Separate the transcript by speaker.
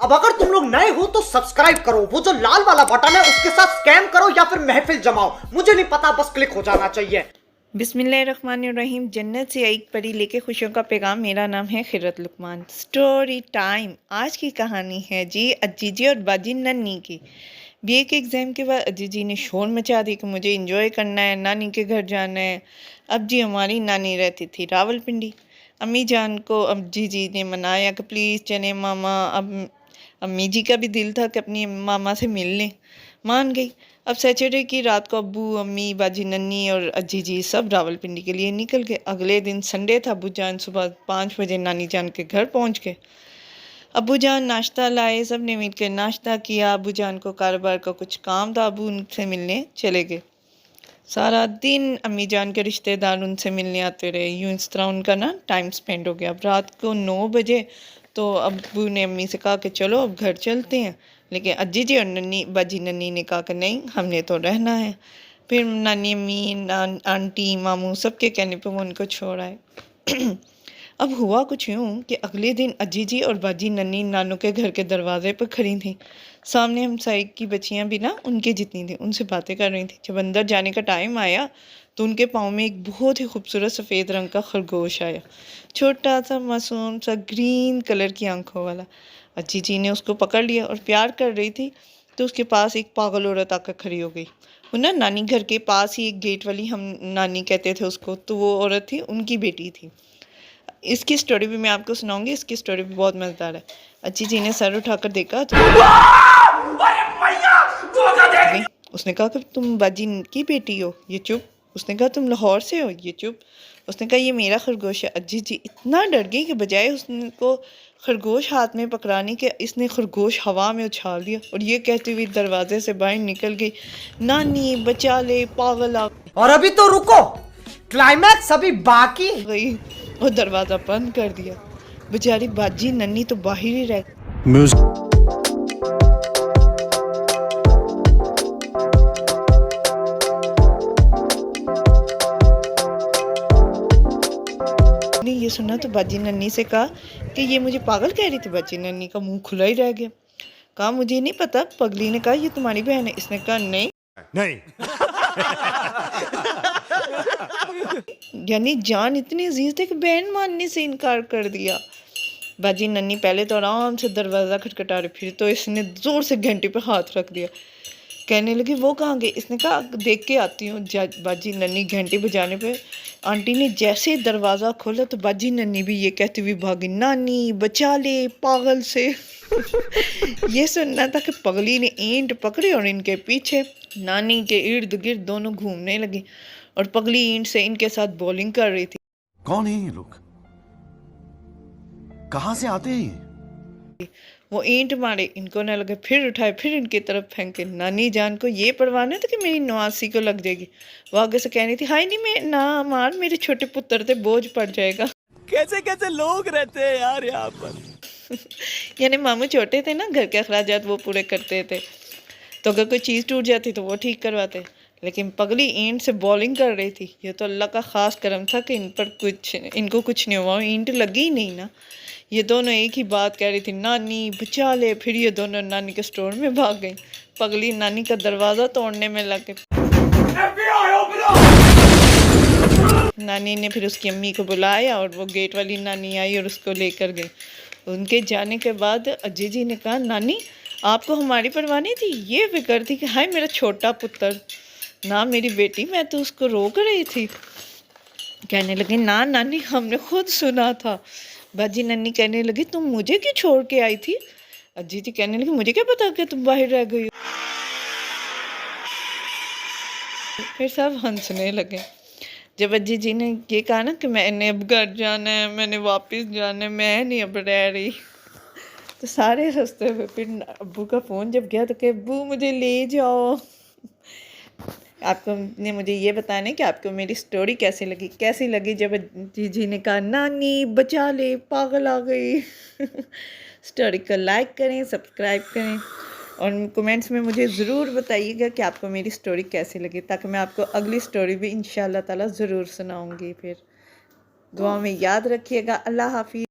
Speaker 1: अब अगर तुम लोग नए हो तो सब्सक्राइब करो, वो जो लाल वाला बटन है उसके साथ स्कैम करो या फिर महफिल जमाओ, मुझे नहीं पता, बस क्लिक हो जाना चाहिए।
Speaker 2: बिस्मिल्लाहिर्रहमानिर्रहीम। जन्नत से एक परी लेके खुशियों का पैगाम। मेरा नाम है खिरत लुकमान। Story time. आज की कहानी है जी अज्जी जी और बाजी नन्नी की। बीए के एग्ज़ाम के बाद अज्जी जी ने शोर मचा दी कि मुझे इंजॉय करना है, नानी के घर जाना है। अब जी हमारी नानी रहती थी रावलपिंडी। अम्मी जान को अज्जी जी ने मनाया कि प्लीज़ चले मामा। अब अम्मी जी का भी दिल था कि अपनी मामा से मिल लें, मान गई। अब सैटरडे की रात को अब्बू अम्मी बाजी नन्नी और अज्जी जी सब रावलपिंडी के लिए निकल गए। अगले दिन संडे था। अब्बू जान सुबह 5 बजे नानी जान के घर पहुंच गए। अब्बू जान नाश्ता लाए, सब ने मिलकर नाश्ता किया। अब्बू जान को कारोबार का कुछ काम था, अब्बू उनसे मिलने चले गए। सारा दिन अम्मी जान के रिश्तेदार उनसे मिलने आते रहे। यूँ इस तरह उनका ना टाइम स्पेंड हो गया। अब रात को 9 बजे तो अब्बू ने अम्मी से कहा कि चलो अब घर चलते हैं, लेकिन अज्जी जी और नन्नी बाजी नन्नी ने कहा कि नहीं, हमने तो रहना है। फिर नानी अम्मी आंटी मामू सबके कहने पे वो उनको छोड़ आए। अब हुआ कुछ यूँ कि अगले दिन अज्जी जी और बाजी नन्नी नानू के घर के दरवाजे पर खड़ी थी। सामने हमसाई की बच्चियां भी ना उनके जितनी थी, उनसे बातें कर रही थी। जब अंदर जाने का टाइम आया तो उनके पाँव में एक बहुत ही खूबसूरत सफ़ेद रंग का खरगोश आया, छोटा सा मासूम सा ग्रीन कलर की आंखों वाला। अज्जी जी ने उसको पकड़ लिया और प्यार कर रही थी तो उसके पास एक पागल औरत आकर खड़ी हो गई। वो ना नानी घर के पास ही एक गेट वाली, हम नानी कहते थे उसको, तो वो औरत थी, उनकी बेटी थी। इसकी स्टोरी भी मैं आपको सुनाऊंगी। इसकी स्टोरी भी बहुत मज़ेदार है। अज्जी जी ने सर उठाकर देखा तो गई। उसने कहा कि तुम बाजी की बेटी हो, ये चुप। उसने कहा तुम लाहौर से हो, ये चुप। उसने कहा ये मेरा खरगोश है। अज्जी जी इतना डर गई कि बजाय उसको खरगोश हाथ में पकड़ाने के इसने खरगोश हवा में उछाल दिया और ये कहती हुई दरवाजे से बाहर निकल गई, नानी बचा ले, पागल आ
Speaker 1: और अभी तो रुको, क्लाइमैक्स अभी बाकी।
Speaker 2: गई और दरवाज़ा बंद कर दिया। बेचारी बाजी नन्नी तो बाहर ही रह ने ये सुना तो बाजी नन्नी से कहा कि ये मुझे पागल कह रही थी। बाजी नन्नी का मुंह खुला ही रह गया। कहा मुझे नहीं पता। पगली ने कहा ये तुम्हारी बहन है। इसने कहा नहीं
Speaker 3: नहीं।
Speaker 2: यानी जान इतनी अजीज थे कि बहन मानने से इनकार कर दिया। बाजी नन्नी पहले तो आराम से दरवाज़ा खटखटा रही, फिर तो इसने ज़ोर से घंटी पर हाथ रख दिया। कहने लगी वो कहाँ गए। इसने कहा देख के आती हूँ। बाजी नन्नी घंटी बजाने पे आंटी ने जैसे दरवाज़ा खोला तो बाजी नन्नी भी ये कहती हुई भागी, नानी बचा ले पागल से। ये सुनना था कि पगली ने ईंट पकड़ी और इनके पीछे नानी के इर्द गिर्द दोनों घूमने लगी और पगली ईंट से इनके साथ बॉलिंग कर रही थी।
Speaker 3: कौन है ये लोग? कहां से आते हैं ये?
Speaker 2: वो ईंट मारे, इनको न लगे, फिर उठाए, फिर इनकी तरफ फेंके। नानी जान को ये परवाह नहीं था कि मेरी नवासी को लग जाएगी। वो आगे से कह रही थी, हाय नहीं मैं ना मार, मेरे छोटे पुत्र पे बोझ पड़ जाएगा।
Speaker 4: कैसे कैसे लोग रहते हैं यार यहाँ पर।
Speaker 2: यानी मामू छोटे थे ना, घर के अखराजात वो पूरे करते थे, तो अगर कोई चीज़ टूट जाती तो वो ठीक करवाते। लेकिन पगली ईंट से बॉलिंग कर रही थी। ये तो अल्लाह का ख़ास करम था कि इनको कुछ नहीं हुआ, ईंट लगी ही नहीं ना। ये दोनों एक ही बात कह रही थी, नानी बचा ले। फिर ये दोनों नानी के स्टोर में भाग गई। पगली नानी का दरवाज़ा तोड़ने में लग गई। नानी ने फिर उसकी अम्मी को बुलाया और वो गेट वाली नानी आई और उसको लेकर गई। उनके जाने के बाद अज्जी जी ने कहा, नानी आपको हमारी परवाह नहीं थी, ये फिक्र थी कि हाय मेरा छोटा पुत्र, ना मेरी बेटी, मैं तो उसको रोक रही थी। कहने लगी ना नानी हमने खुद सुना था। बाजी नन्नी कहने लगी तुम मुझे क्यों छोड़ के आई थी। अज्जी जी कहने लगी मुझे क्या पता कि तुम बाहर रह गई हो। फिर सब हंसने लगे। जब अज्जी जी ने ये कहा ना कि मैंने अब घर जाना है, मैंने वापस जाना है, मैं नहीं अब रह रही, तो सारे हंसते हुए। फिर अब्बू का फ़ोन जब गया तो कहे अब्बू मुझे ले जाओ। आपको ने मुझे ये बताना है कि आपको मेरी स्टोरी कैसी लगी जब अज्जी जी ने कहा नानी बचा ले पागल आ गई। स्टोरी को लाइक करें, सब्सक्राइब करें और कमेंट्स में मुझे ज़रूर बताइएगा कि आपको मेरी स्टोरी कैसी लगी, ताकि मैं आपको अगली स्टोरी भी इंशाल्लाह ताला ज़रूर सुनाऊंगी। फिर दुआ में याद रखिएगा। अल्लाह हाफिज़।